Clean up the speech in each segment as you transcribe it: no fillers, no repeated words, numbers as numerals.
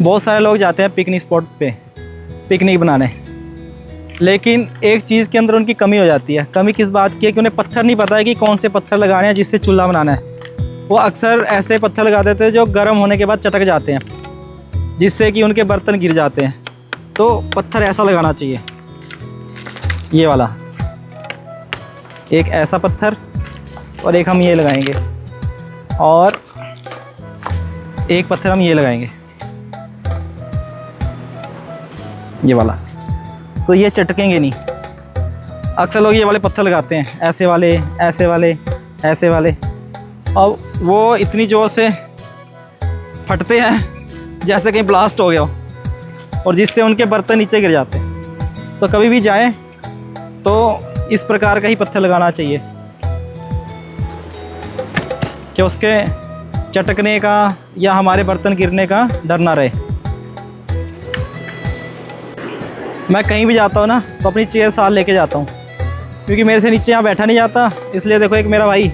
बहुत सारे लोग जाते हैं पिकनिक स्पॉट पे पिकनिक बनाने, लेकिन एक चीज़ के अंदर उनकी कमी हो जाती है। कमी किस बात की है कि उन्हें पत्थर नहीं पता है कि कौन से पत्थर लगाने हैं जिससे चूल्हा बनाना है। वो अक्सर ऐसे पत्थर लगा देते हैं जो गर्म होने के बाद चटक जाते हैं, जिससे कि उनके बर्तन गिर जाते हैं। तो पत्थर ऐसा लगाना चाहिए, ये वाला, एक ऐसा पत्थर और एक हम ये लगाएंगे और एक पत्थर हम ये लगाएंगे, ये वाला। तो ये चटकेंगे नहीं। अक्सर लोग ये वाले पत्थर लगाते हैं, ऐसे वाले, ऐसे वाले, ऐसे वाले, और वो इतनी ज़ोर से फटते हैं जैसे कहीं ब्लास्ट हो गया हो, और जिससे उनके बर्तन नीचे गिर जाते हैं। तो कभी भी जाएं तो इस प्रकार का ही पत्थर लगाना चाहिए कि उसके चटकने का या हमारे बर्तन गिरने का डर ना रहे। मैं कहीं भी जाता हूँ ना तो अपनी चेयर साथ लेके जाता हूँ, क्योंकि मेरे से नीचे यहाँ बैठा नहीं जाता। इसलिए देखो, एक मेरा भाई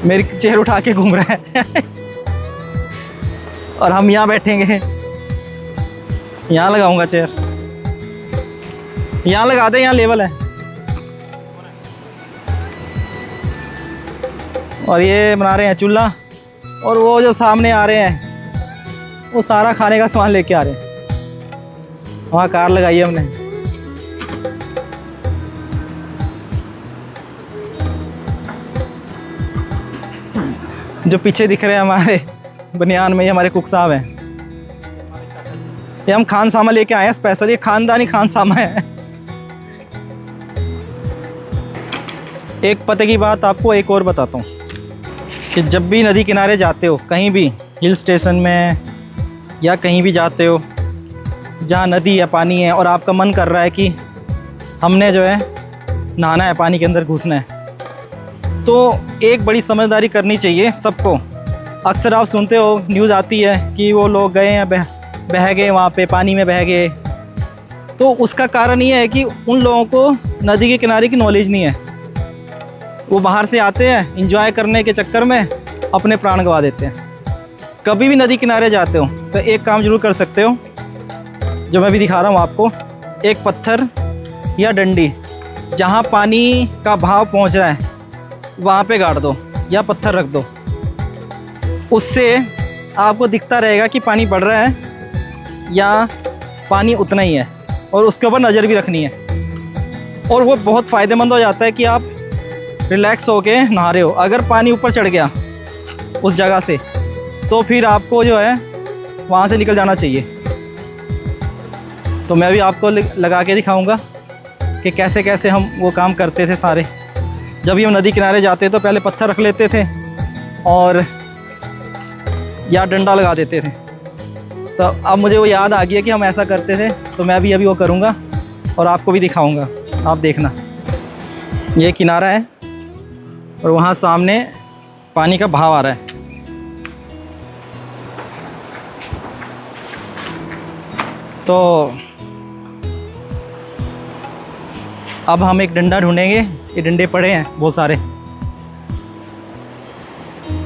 मेरी चेयर उठा के घूम रहा है और हम यहाँ बैठेंगे। यहाँ लगाऊंगा चेयर, यहाँ लगा दे, यहाँ लेवल है। और ये बना रहे हैं चूल्हा, और वो जो सामने आ रहे हैं वो सारा खाने का सामान लेके आ रहे हैं। वहाँ कार लगाई है हमने। जो पीछे दिख रहे हैं हमारे बनियान में, ये हमारे कुक साहब हैं। ये हम खान सामा लेके आए हैं स्पेशल, ये खानदानी खान सामा है। एक पते की बात आपको एक और बताता हूँ कि जब भी नदी किनारे जाते हो, कहीं भी हिल स्टेशन में या कहीं भी जाते हो जहाँ नदी या पानी है और आपका मन कर रहा है कि हमने जो है नहाना है, पानी के अंदर घुसना है, तो एक बड़ी समझदारी करनी चाहिए सबको। अक्सर आप सुनते हो, न्यूज़ आती है कि वो लोग गए हैं, बह गए वहाँ पे, पानी में बह गए। तो उसका कारण ये है कि उन लोगों को नदी के किनारे की नॉलेज नहीं है। वो बाहर से आते हैं, एंजॉय करने के चक्कर में अपने प्राण गंवा देते हैं। कभी भी नदी किनारे जाते हो तो एक काम ज़रूर कर सकते हो, जो मैं भी दिखा रहा हूँ आपको। एक पत्थर या डंडी जहाँ पानी का भाव पहुँच रहा है वहाँ पे गाड़ दो या पत्थर रख दो। उससे आपको दिखता रहेगा कि पानी बढ़ रहा है या पानी उतना ही है, और उसके ऊपर नज़र भी रखनी है। और वो बहुत फ़ायदेमंद हो जाता है कि आप रिलैक्स होके नहा रहे हो। अगर पानी ऊपर चढ़ गया उस जगह से, तो फिर आपको जो है वहाँ से निकल जाना चाहिए। तो मैं भी आपको लगा के दिखाऊंगा कि कैसे कैसे हम वो काम करते थे सारे। जब भी हम नदी किनारे जाते तो पहले पत्थर रख लेते थे और या डंडा लगा देते थे। तो अब मुझे वो याद आ गया कि हम ऐसा करते थे, तो मैं भी अभी वो करूँगा और आपको भी दिखाऊंगा। आप देखना, ये किनारा है और वहाँ सामने पानी का बहाव आ रहा है। तो अब हम एक डंडा ढूंढेंगे। ये डंडे पड़े हैं बहुत सारे।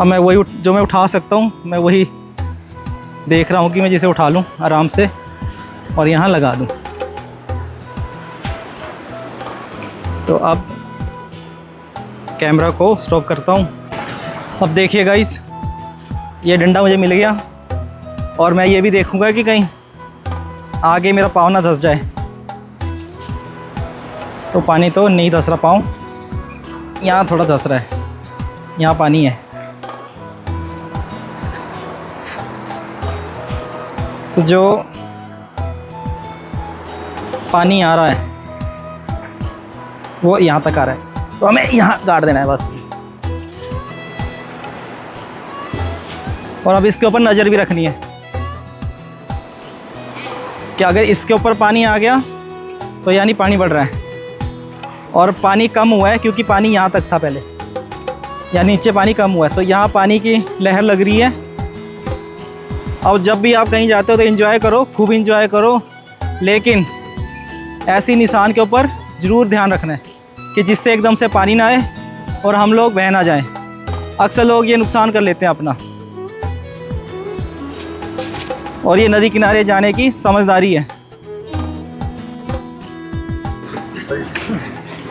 अब मैं वही जो मैं उठा सकता हूँ, मैं वही देख रहा हूँ कि मैं जिसे उठा लूँ आराम से और यहाँ लगा दूँ। तो अब कैमरा को स्टॉप करता हूँ। अब देखिए गाइस, ये डंडा मुझे मिल गया और मैं ये भी देखूँगा कि कहीं आगे मेरा पाँव ना धंस जाए। तो पानी तो नहीं धंस रहा, पाँव यहाँ थोड़ा धंस रहा है, यहाँ पानी है। तो जो पानी आ रहा है वो यहाँ तक आ रहा है, तो हमें यहाँ गाड़ देना है बस। और अब इसके ऊपर नज़र भी रखनी है कि अगर इसके ऊपर पानी आ गया तो यानी पानी बढ़ रहा है, और पानी कम हुआ है क्योंकि पानी यहाँ तक था पहले, यानी नीचे पानी कम हुआ है। तो यहाँ पानी की लहर लग रही है। और जब भी आप कहीं जाते हो तो एंजॉय करो, खूब एंजॉय करो, लेकिन ऐसी निशान के ऊपर ज़रूर ध्यान रखना है कि जिससे एकदम से पानी ना आए और हम लोग बह ना जाएं। अक्सर लोग ये नुकसान कर लेते हैं अपना। और ये नदी किनारे जाने की समझदारी है।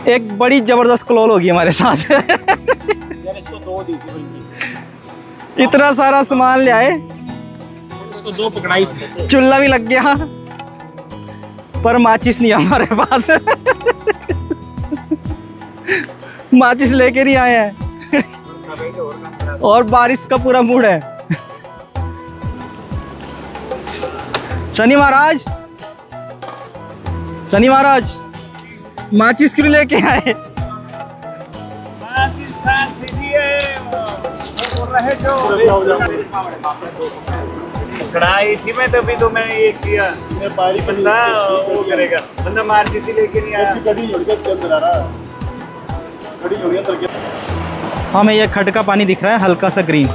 एक बड़ी जबरदस्त क्लोल होगी हमारे साथ। यार इसको 2 दी थी बल्कि। इतना सारा सामान ले आए, इसको 2 पकड़ाई थी। चूल्हा भी लग गया, पर माचिस नहीं हमारे पास। माचिस लेके नहीं आए हैं। और बारिश का पूरा मूड है। शनि महाराज, शनि महाराज, माचिस क्यों लेके आए? कढ़ाई थी मैं तभी तो मैं ये किया। बंदा वो करेगा, बंदा मार किसी लेके नहीं आया। हमें ये खड का पानी दिख रहा है हल्का सा ग्रीन,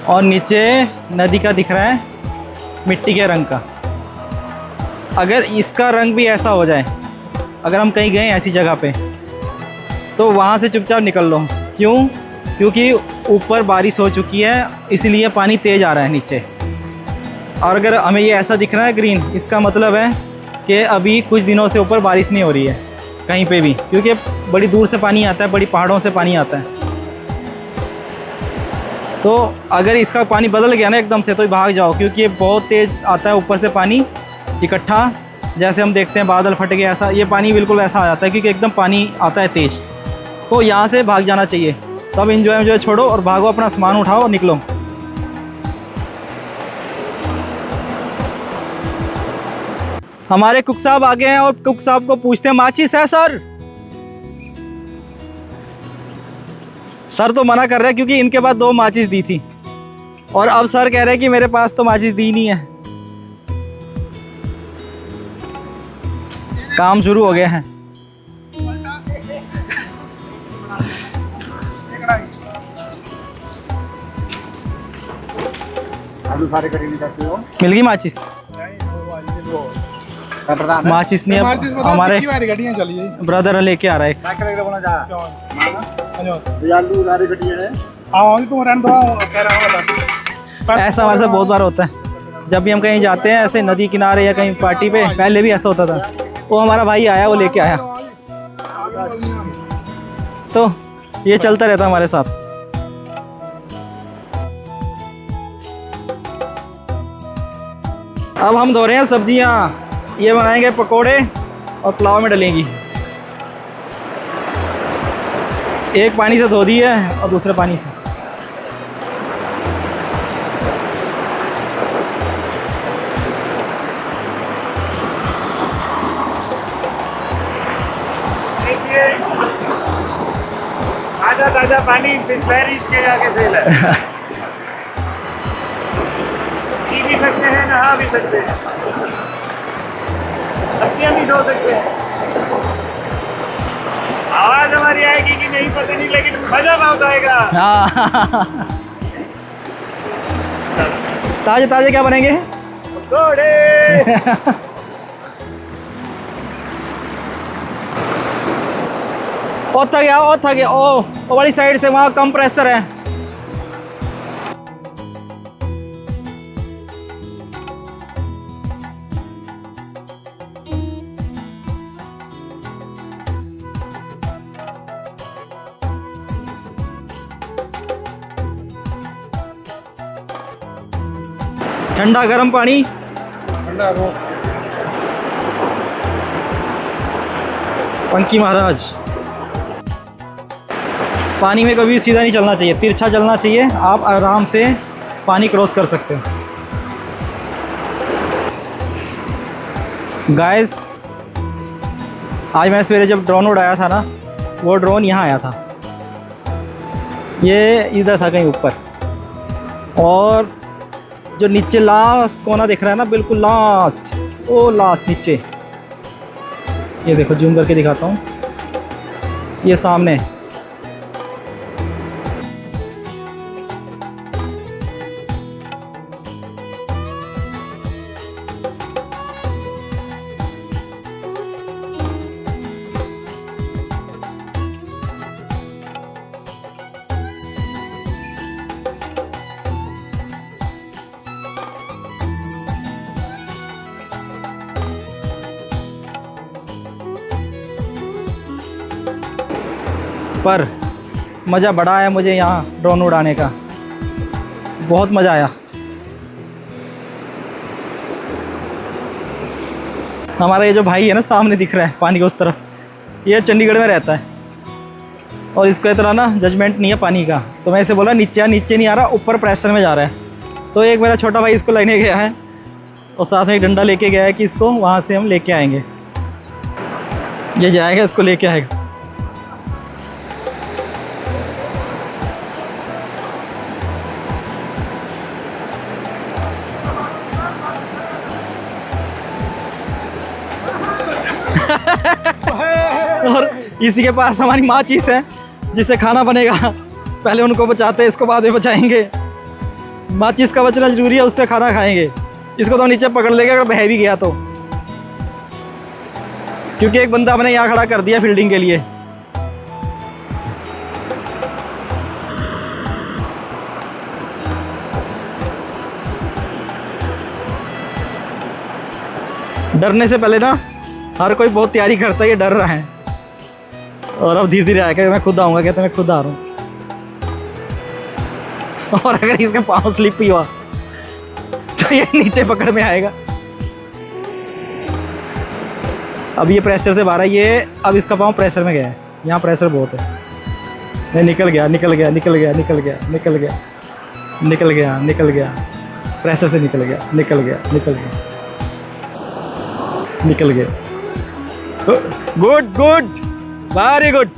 और नीचे नदी का दिख रहा है मिट्टी के रंग का। अगर इसका रंग भी ऐसा हो जाए, अगर हम कहीं गए ऐसी जगह पे, तो वहाँ से चुपचाप निकल लो। क्यों? क्योंकि ऊपर बारिश हो चुकी है, इसलिए पानी तेज़ आ रहा है नीचे। और अगर हमें ये ऐसा दिख रहा है ग्रीन, इसका मतलब है कि अभी कुछ दिनों से ऊपर बारिश नहीं हो रही है कहीं पे भी, क्योंकि बड़ी दूर से पानी आता है, बड़ी पहाड़ों से पानी आता है। तो अगर इसका पानी बदल गया ना एकदम से, तो भाग जाओ, क्योंकि ये बहुत तेज़ आता है ऊपर से पानी इकट्ठा। जैसे हम देखते हैं बादल फट गया, ऐसा ये पानी बिल्कुल वैसा आ जाता है, क्योंकि एकदम पानी आता है तेज़। तो यहाँ से भाग जाना चाहिए। तो अब एंजॉय छोड़ो और भागो, अपना सामान उठाओ और निकलो। हमारे कुक साहब आ गए हैं और कुक साहब को पूछते हैं माचिस है सर? सर तो मना कर रहे हैं, क्योंकि इनके पास 2 माचिस दी थी, और अब सर कह रहे हैं कि मेरे पास तो माचिस दी नहीं है। काम शुरू हो गया है। मिल गई माचिस? माचिस नहीं, अब हमारे ब्रदर लेके आ रहा है। ऐसा हमारे साथ बहुत बार होता है, जब भी हम कहीं जाते हैं ऐसे नदी किनारे या कहीं पार्टी पे। पहले भी ऐसा होता था, वो हमारा भाई आया, वो लेके आया। तो ये चलता रहता हमारे साथ। अब हम धो रहे हैं सब्जियां। ये बनाएंगे पकोड़े और पुलाव में डलेंगी। एक पानी से धो दी है और दूसरे पानी से। ताजा ताजा पानी बिस्लरीज के जाके सेल है। पी भी सकते हैं, नहा भी सकते हैं, सब्जियां भी धो सकते हैं। आवाज हमारी आएगी कि नहीं पता नहीं, लेकिन मजा बहुत आएगा। ताजे ताजे क्या बनेंगे? पकोड़े। ओ थक गया। ओ वाली साइड से, वहाँ कम प्रेशर है। ठंडा गर्म पानी, ठंडा पंकी महाराज। पानी में कभी सीधा नहीं चलना चाहिए, तिरछा चलना चाहिए। आप आराम से पानी क्रॉस कर सकते हो। गाइस, आज मैं सवेरे जब ड्रोन उड़ाया था ना, वो ड्रोन यहाँ आया था। ये इधर था कहीं ऊपर, और जो नीचे लास्ट कोना दिख रहा है ना, बिल्कुल लास्ट, वो लास्ट नीचे, ये देखो, जूम करके दिखाता हूँ, ये सामने। पर मज़ा बड़ा आया मुझे यहाँ ड्रोन उड़ाने का, बहुत मज़ा आया। हमारा ये जो भाई है ना सामने दिख रहा है पानी के उस तरफ, ये चंडीगढ़ में रहता है और इसको इतना ना जजमेंट नहीं है पानी का। तो मैं इसे बोला नीचे नहीं आ रहा, ऊपर प्रेशर में जा रहा है। तो एक मेरा छोटा भाई इसको लेने गया है और साथ में एक डंडा लेके गया है कि इसको वहाँ से हम लेके आएंगे। ये जाएगा इसको लेके आएगा। और इसी के पास हमारी माचिस है जिससे खाना बनेगा। पहले उनको बचाते हैं, इसको बाद में बचाएंगे। माचिस का बचना जरूरी है, उससे खाना खाएंगे। इसको तो नीचे पकड़ लेगा अगर बह भी गया तो, क्योंकि एक बंदा हमने यहाँ खड़ा कर दिया फील्डिंग के लिए। डरने से पहले ना हर कोई बहुत तैयारी करता है, ये डर रहा है। और अब धीरे धीरे आएगा, मैं खुद आऊँगा, कहते मैं खुद आ रहा हूँ। और अगर इसका पाँव स्लिप ही हुआ तो ये नीचे पकड़ में आएगा। अब ये प्रेशर से बाहर है, ये अब इसका पाँव प्रेशर में गया है, यहाँ प्रेशर बहुत है। नहीं, निकल गया निकल गया निकल गया निकल गया निकल गया निकल गया निकल गया, प्रेशर से निकल गया निकल गया निकल गया निकल गया। Good good, very good.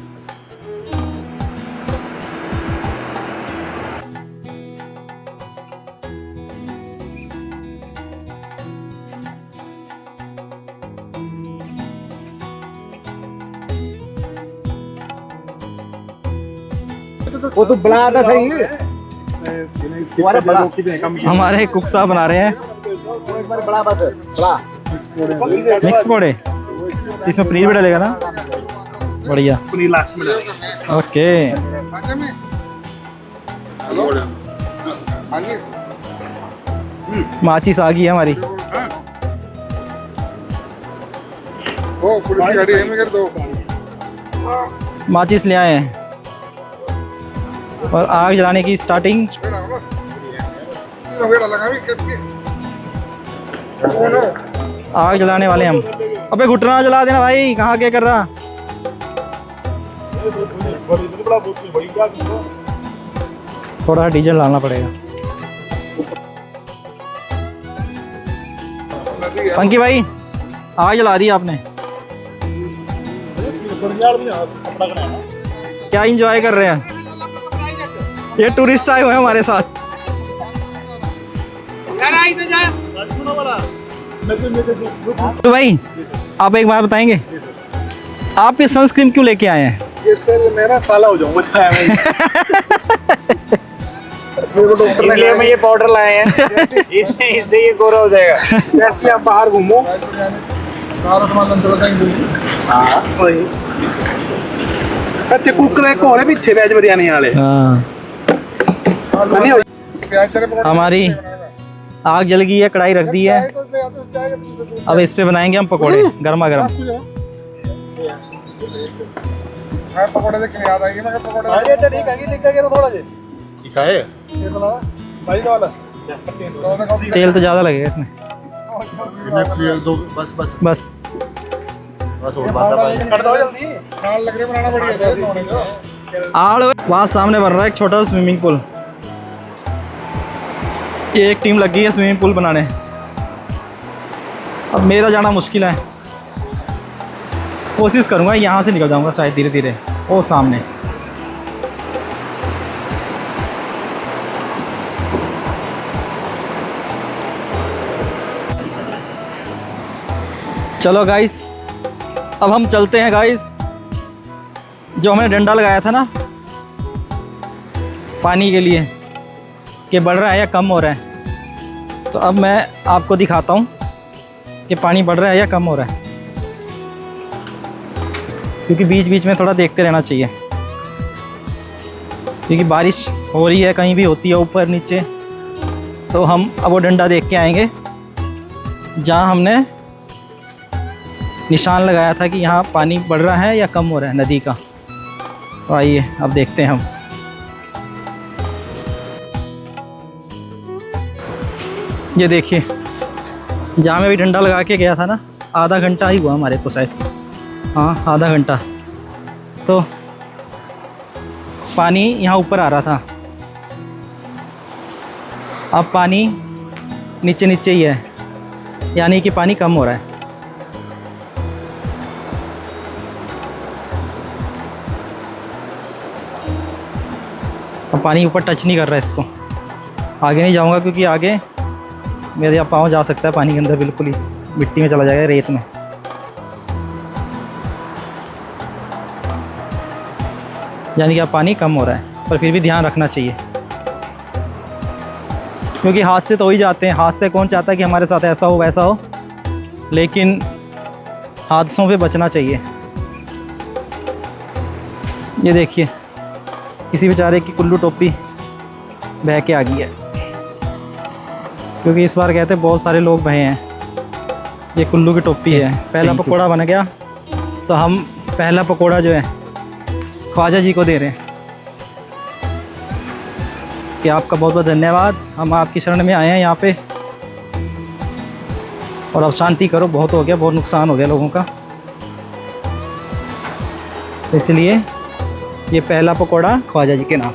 वो तो बड़ा था सही है। हमारे कुक साहब बना रहे हैं बड़ा बस बड़ा मिक्स पौड़े। इसमें पनीर भी डालेगा ना, बढ़िया। पनीर लास्ट में डालेंगे। ओके, माचिस आ गई है हमारी। वो पुलिस की गाड़ी है, मैं कर दो। माचिस ले आए हैं और आग जलाने की स्टार्टिंग। आग जलाने वाले हम। अबे घुटना जला देना भाई, कहाँ क्या कर रहा। थोड़ा डीजल डालना पड़ेगा। पंकी भाई आग जला दी आपने, क्या इंजॉय कर रहे हैं। ये टूरिस्ट आए हुए हैं हमारे साथ। तो भाई आप एक बात बताएंगे, आप ये सनस्क्रीन क्यों लेके आए हैं? ये सर मैं ना काला हो जाऊंगा। इसलिए मैं ये पाउडर लाए हैं, इससे ये गोरा हो जाएगा। जैसे आप बाहर घूमो अच्छे कुकर एक और है पीछे वेज बिरयानी वाले। हमारी आग जल गई है, कढ़ाई रख दी है। अब इस पे बनाएंगे हम पकोड़े गर्मा गर्म। पकोड़े देख के याद आएगी ना, पकोड़े ठीक है लिखा के थोड़ा जे ठीक है ये वाला भाई वाला तेल तो ज़्यादा लगेगा इसमें। दो बस बस बस बस और बात कर दो जल्दी, नाल लग रहे बनाना पड़ेगा। आड़ वहाँ सामने बन रहा है एक छोटा स्विमिंग पूल। ये एक टीम लग गई है स्विमिंग पूल बनाने। अब मेरा जाना मुश्किल है, कोशिश करूँगा यहाँ से निकल जाऊँगा शायद धीरे धीरे। वो सामने चलो गाइस, अब हम चलते हैं गाइस। जो हमने डंडा लगाया था ना पानी के लिए कि बढ़ रहा है या कम हो रहा है, तो अब मैं आपको दिखाता हूँ कि पानी बढ़ रहा है या कम हो रहा है, क्योंकि बीच बीच में थोड़ा देखते रहना चाहिए। क्योंकि बारिश हो रही है, कहीं भी होती है ऊपर नीचे। तो हम अब वो डंडा देख के आएंगे जहाँ हमने निशान लगाया था कि यहाँ पानी बढ़ रहा है या कम हो रहा है नदी का। तो आइए अब देखते हैं हम। ये देखिए, जहाँ मैं भी डंडा लगा के गया था ना, आधा घंटा ही हुआ हमारे को शायद, हाँ आधा घंटा। तो पानी यहाँ ऊपर आ रहा था, अब पानी नीचे नीचे ही है, यानी कि पानी कम हो रहा है। अब पानी ऊपर टच नहीं कर रहा है इसको। आगे नहीं जाऊंगा क्योंकि आगे मेरे पाँव जा सकता है पानी के अंदर, बिल्कुल ही मिट्टी में चला जाएगा, रेत में। यानी कि अब पानी कम हो रहा है, पर फिर भी ध्यान रखना चाहिए क्योंकि हादसे तो हो ही जाते हैं। हादसे कौन चाहता है कि हमारे साथ ऐसा हो वैसा हो, लेकिन हादसों पे बचना चाहिए। ये देखिए, किसी बेचारे की कुल्लू टोपी बह के आ गई है, क्योंकि इस बार कहते बहुत सारे लोग बहे हैं। ये कुल्लू की टोपी है। पहला पकोड़ा बन गया, तो हम पहला पकोड़ा जो है ख्वाजा जी को दे रहे हैं कि आपका बहुत बहुत धन्यवाद, हम आपकी शरण में आए हैं यहाँ पे, और अब शांति करो, बहुत हो गया, बहुत नुकसान हो गया लोगों का। इसलिए ये पहला पकोड़ा ख्वाजा जी के नाम।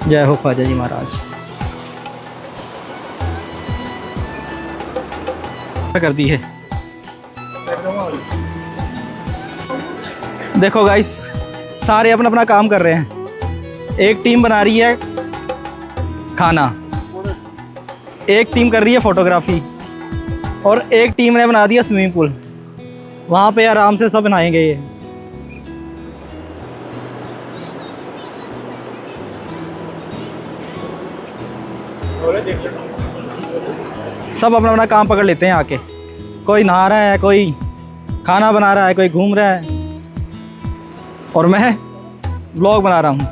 जय हो ख्वाजा जी महाराज। कर दी है। देखो गाइस, सारे अपना अपना काम कर रहे हैं। एक टीम बना रही है खाना, एक टीम कर रही है फोटोग्राफी, और एक टीम ने बना दिया स्विमिंग पूल। वहाँ पे आराम से सब नहाएंगे। ये सब अपना अपना काम पकड़ लेते हैं आके। कोई नहा रहा है, कोई खाना बना रहा है, कोई घूम रहा है, और मैं व्लॉग बना रहा हूँ।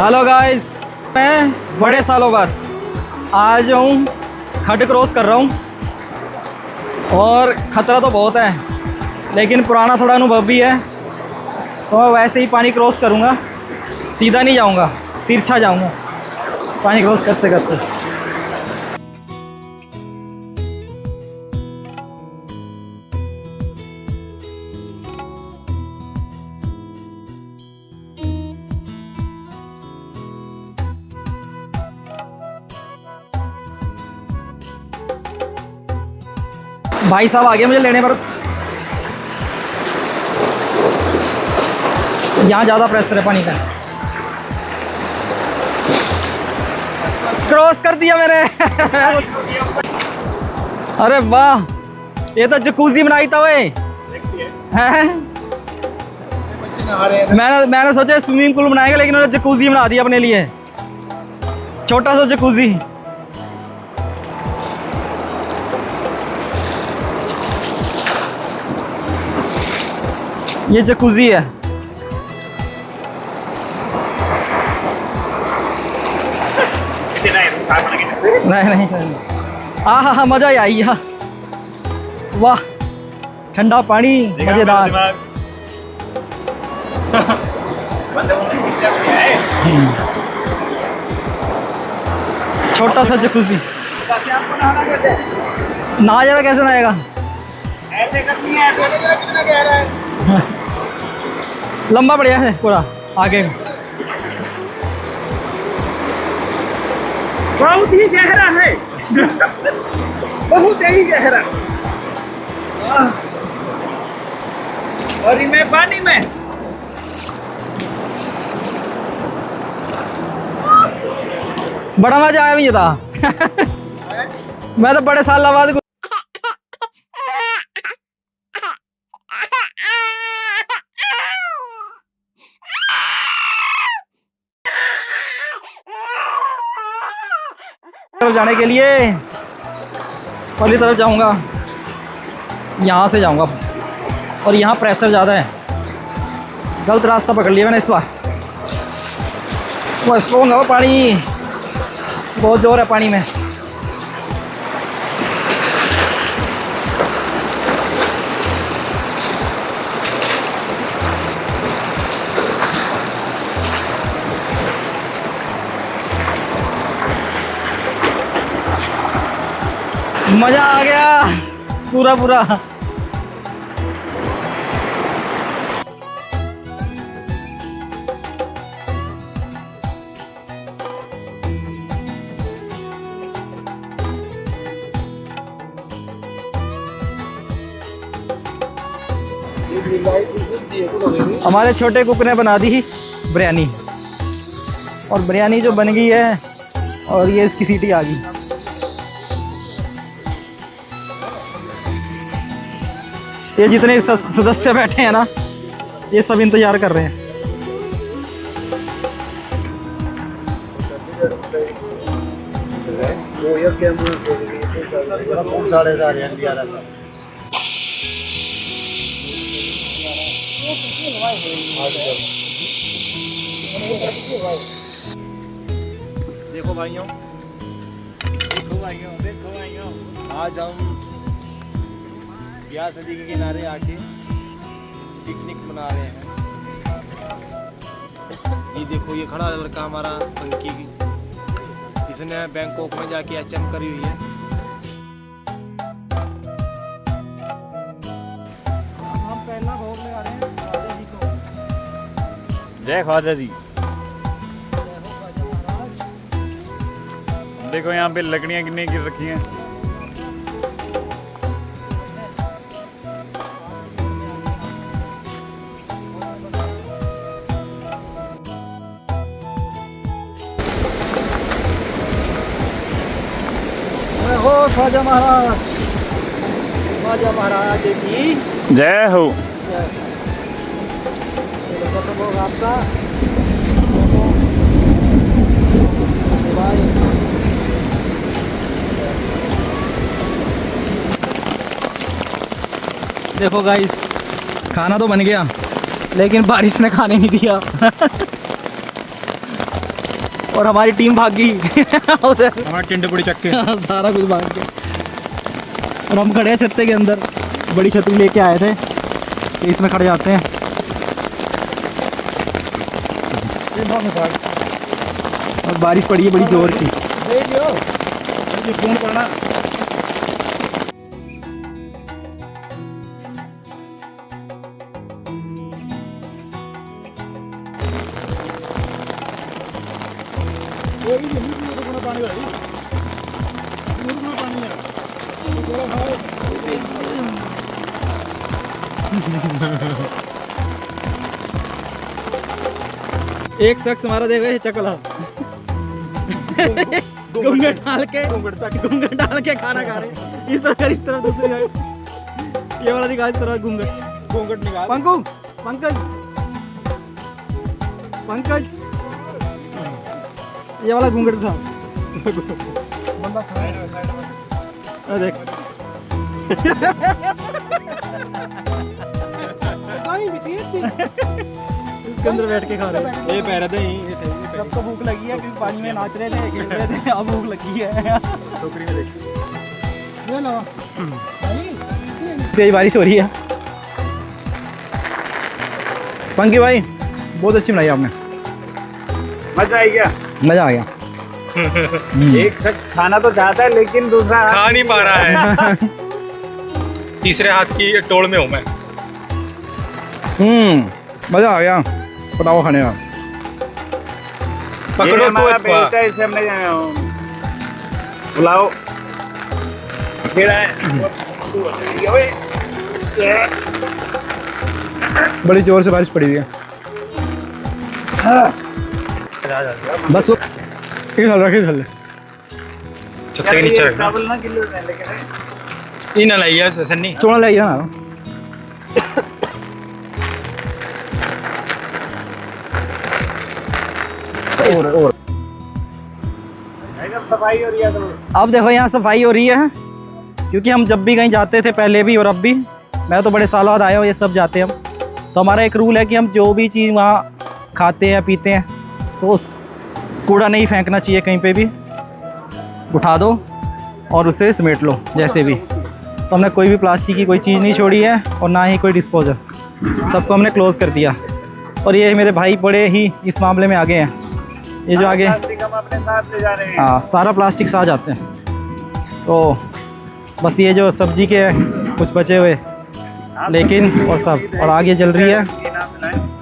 हेलो गाइस, मैं बड़े सालों बाद आज हूँ खड्ड क्रॉस कर रहा हूँ और ख़तरा तो बहुत है, लेकिन पुराना थोड़ा अनुभव भी है, तो मैं वैसे ही पानी क्रॉस करूँगा। सीधा नहीं जाऊँगा, तिरछा जाऊँगा पानी क्रॉस करते करते। भाई साहब आ गए मुझे लेने पर। यहाँ ज़्यादा प्रेशर है पानी का। क्रॉस कर दिया मैंने। अरे वाह, ये तो जकूजी बनाई था वे। हैं? मैंने सोचा स्विमिंग पूल बनाएगा, लेकिन उन्होंने जकूजी बना दिया अपने लिए, छोटा सा जकूजी। ये जकूजी है। नहीं, हाँ, मज़ा ही आई। वाह, ठंडा पानी, मज़ेदार। छोटा सा जकूजी। ना ज़्यादा कैसे नहाएगा? ऐसे करनी है, कितना गहरा है? लंबा बढ़िया है पूरा आगे। बहुत ही गहरा है। बहुत ही गहरा। और मैं पानी में। बड़ा मजा आया मुझे था। मैं तो बड़े साल बाद तरफ जाने के लिए वाली तरफ जाऊंगा। यहाँ से जाऊंगा और यहाँ प्रेशर ज़्यादा है। गलत रास्ता पकड़ लिया मैंने इस बार। वो स्ट्रॉन्ग है पानी, बहुत जोर है पानी में। मज़ा आ गया पूरा पूरा। हमारे छोटे कुक ने बना दी बिरयानी, और बिरयानी जो बन गई है और ये इसकी सीटी आ गई। ये जितने सदस्य बैठे हैं ना, ये सब इंतजार कर रहे हैं। देखो भाइयों, आज हम ब्यास नदी के किनारे आके पिकनिक मना रहे हैं। ये देखो, ये खड़ा लड़का हमारा पंकी, इसने बैंकॉक में जाके एचएम करी हुई है। हम पहला भोग लगा रहे हैं ख्वाजा जी को। जय ख्वाजा जी। देखो यहाँ पे लकड़ियाँ कितनी गिर रखी हैं। हो ख्वाजा महाराज, ख्वाजा महाराज की जय हो। आपका देखो गाइस, खाना तो बन गया, लेकिन बारिश ने खाने नहीं दिया। और हमारी टीम भाग गई उधर हमारे टिंडे पूरी चक्के सारा कुछ भाग गया। और हम खड़े हैं छत्ते के अंदर, बड़ी छतरी लेके आए थे तो इसमें खड़े जाते हैं। और बारिश पड़ी है बड़ी जोर की। फोन करना पानी भाई एक शख्स हमारा देखा है चकला घूंघट डाल के खाना खा रहे इस तरह दूसरी साइड ये वाला दिखा इस तरह घूंघट निकाल। पंकज ये वाला घूंघट था। देख इसके अंदर बैठ के खा रहे हैं। ये पैर थे सबको भूख लगी है क्योंकि पानी में नाच रहे थे, खेल रहे थे, अब भूख लगी है। टोकरी में देख तेज बारिश हो रही है। पंकी भाई बहुत अच्छी बनाई आपने, मजा आई क्या? मजा आ गया। एक शख्स खाना तो चाहता है लेकिन दूसरा खा नहीं पा रहा है तीसरे हाथ की टोल में हूँ मैं। मजा आ गया पुलाव खाने का। पकड़ो तो बेचता है, इसे हमने पुलाव खेड़ा है। बड़ी जोर से बारिश पड़ी हुई है। बस वो छत्ते के नीचे रखना। चावल ना किलो में लेके ये ना लाइए सन्नी चोड़ा लाइए ना। और सफाई हो रही है तो अब देखो यहाँ सफाई हो रही है क्योंकि हम जब भी कहीं जाते थे पहले भी और अब भी, मैं तो बड़े सालों बाद आया हूँ, ये सब जाते हैं हम। तो हमारा एक रूल है कि हम जो भी चीज़ वहाँ खाते हैं पीते हैं तो उस कूड़ा नहीं फेंकना चाहिए कहीं पे भी, उठा दो और उसे समेट लो जैसे भी। तो हमने कोई भी प्लास्टिक की कोई चीज़ नहीं छोड़ी है और ना ही कोई डिस्पोजल, सबको हमने क्लोज़ कर दिया। और ये मेरे भाई बड़े ही इस मामले में आगे हैं। ये जो आगे प्लास्टिक हम अपने साथ ले जा रहे हैं। हाँ सारा प्लास्टिक साथ जाते हैं। तो बस ये जो सब्जी के कुछ बचे हुए लेकिन और सब और आगे जल रही है,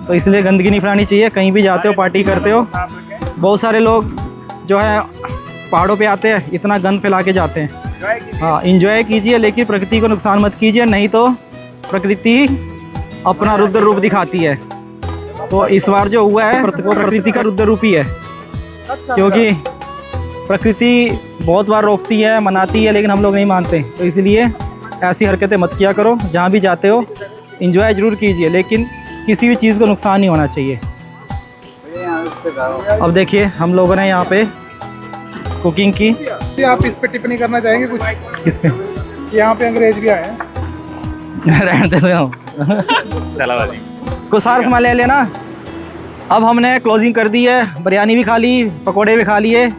तो इसलिए गंदगी नहीं फैलानी चाहिए। कहीं भी जाते हो पार्टी करते हो, बहुत सारे लोग जो है पहाड़ों पे आते हैं इतना गंद फैला के जाते हैं। हाँ इंजॉय कीजिए लेकिन प्रकृति को नुकसान मत कीजिए, नहीं तो प्रकृति अपना रुद्र रूप दिखाती है। तो इस बार जो हुआ है वो प्रकृति का रुद्र रूप ही है, क्योंकि प्रकृति बहुत बार रोकती है मनाती है लेकिन हम लोग नहीं मानते। तो इसलिए ऐसी हरकतें मत किया करो। जहाँ भी जाते हो इंजॉय ज़रूर कीजिए लेकिन किसी भी चीज़ को नुकसान नहीं होना चाहिए। अब देखिए हम लोगों ने यहाँ पे कुकिंग की। आप इस पे टिप्पणी करना चाहेंगे कुछ? किस पे? यहाँ पे अंग्रेज भी आए हैं। रहते हो चला वाली कुछ सारा सामान ले लेना। अब हमने क्लोजिंग कर दी है, बिरयानी भी खा ली, पकोड़े भी खा लिए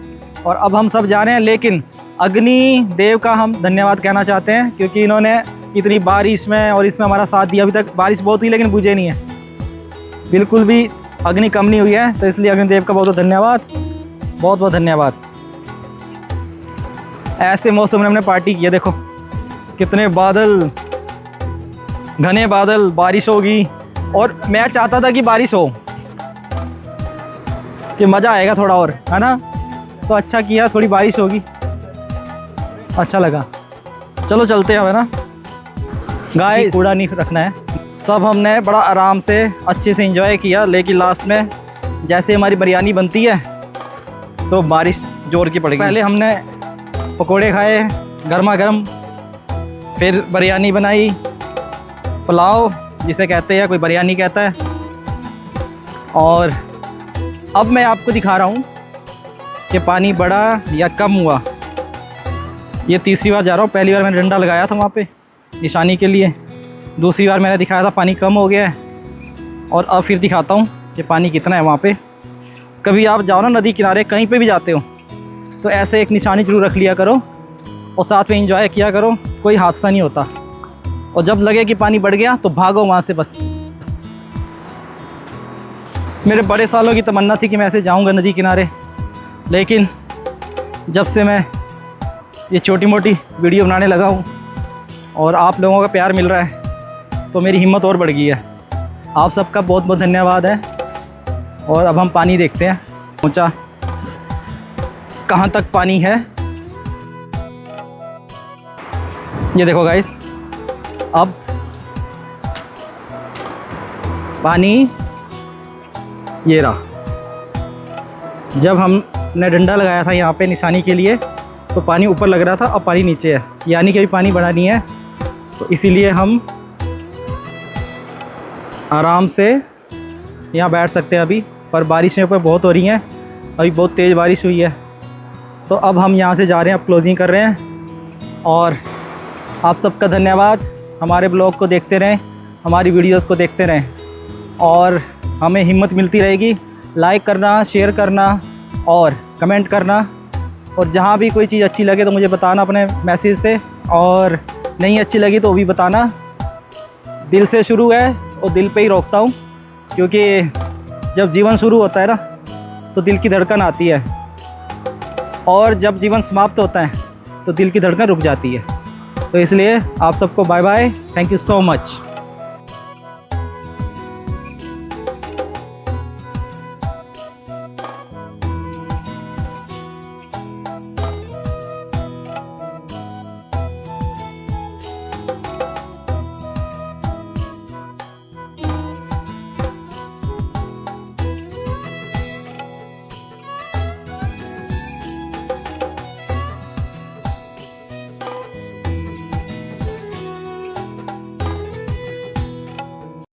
और अब हम सब जा रहे हैं। लेकिन अग्नि देव का हम धन्यवाद कहना चाहते हैं क्योंकि इन्होंने इतनी बारिश में और इसमें हमारा साथ दिया। अभी तक बारिश बहुत हुई लेकिन बुझे नहीं है, बिल्कुल भी अग्नि कम नहीं हुई है। तो इसलिए अग्निदेव का बहुत बहुत धन्यवाद, बहुत बहुत धन्यवाद। ऐसे मौसम में हमने पार्टी की है। देखो कितने बादल, घने बादल, बारिश होगी और मैं चाहता था कि बारिश हो कि मज़ा आएगा थोड़ा और, है ना। तो अच्छा किया थोड़ी बारिश होगी, अच्छा लगा। चलो चलते हैं, है ना। गाइस कूड़ा नहीं रखना है। सब हमने बड़ा आराम से अच्छे से एंजॉय किया लेकिन लास्ट में जैसे हमारी बिरयानी बनती है तो बारिश जोर की पड़ गई। पहले हमने पकोड़े खाए गर्मा गर्म, फिर बिरयानी बनाई, पुलाव जिसे कहते हैं, कोई बिरयानी कहता है। और अब मैं आपको दिखा रहा हूँ कि पानी बढ़ा या कम हुआ। ये तीसरी बार जा रहा हूँ। पहली बार मैंने डंडा लगाया था वहाँ पे निशानी के लिए, दूसरी बार मैंने दिखाया था पानी कम हो गया है और अब फिर दिखाता हूँ कि पानी कितना है वहाँ पे। कभी आप जाओ ना नदी किनारे, कहीं पे भी जाते हो तो ऐसे एक निशानी जरूर रख लिया करो और साथ में एंजॉय किया करो, कोई हादसा नहीं होता। और जब लगे कि पानी बढ़ गया तो भागो वहाँ से बस। मेरे बड़े सालों की तमन्ना थी कि मैं ऐसे जाऊँगा नदी किनारे, लेकिन जब से मैं ये छोटी मोटी वीडियो बनाने लगा हूँ और आप लोगों का प्यार मिल रहा है तो मेरी हिम्मत और बढ़ गई है। आप सबका बहुत बहुत धन्यवाद है। और अब हम पानी देखते हैं ऊंचा कहाँ तक पानी है। ये देखो गाइस, अब पानी ये रहा। जब हमने डंडा लगाया था यहाँ पे निशानी के लिए तो पानी ऊपर लग रहा था, अब पानी नीचे है, यानी कि अभी पानी बढ़ा नहीं है। तो इसीलिए हम आराम से यहाँ बैठ सकते हैं अभी। पर बारिशें ऊपर बहुत हो रही हैं, अभी बहुत तेज़ बारिश हुई है। तो अब हम यहाँ से जा रहे हैं, अब क्लोजिंग कर रहे हैं। और आप सबका धन्यवाद, हमारे ब्लॉग को देखते रहें, हमारी वीडियोस को देखते रहें और हमें हिम्मत मिलती रहेगी। लाइक करना, शेयर करना और कमेंट करना। और जहाँ भी कोई चीज़ अच्छी लगे तो मुझे बताना अपने मैसेज से, और नहीं अच्छी लगी तो भी बताना। दिल से शुरू है और दिल पे ही रोकता हूँ, क्योंकि जब जीवन शुरू होता है ना तो दिल की धड़कन आती है, और जब जीवन समाप्त होता है तो दिल की धड़कन रुक जाती है। तो इसलिए आप सबको bye bye, thank you so much.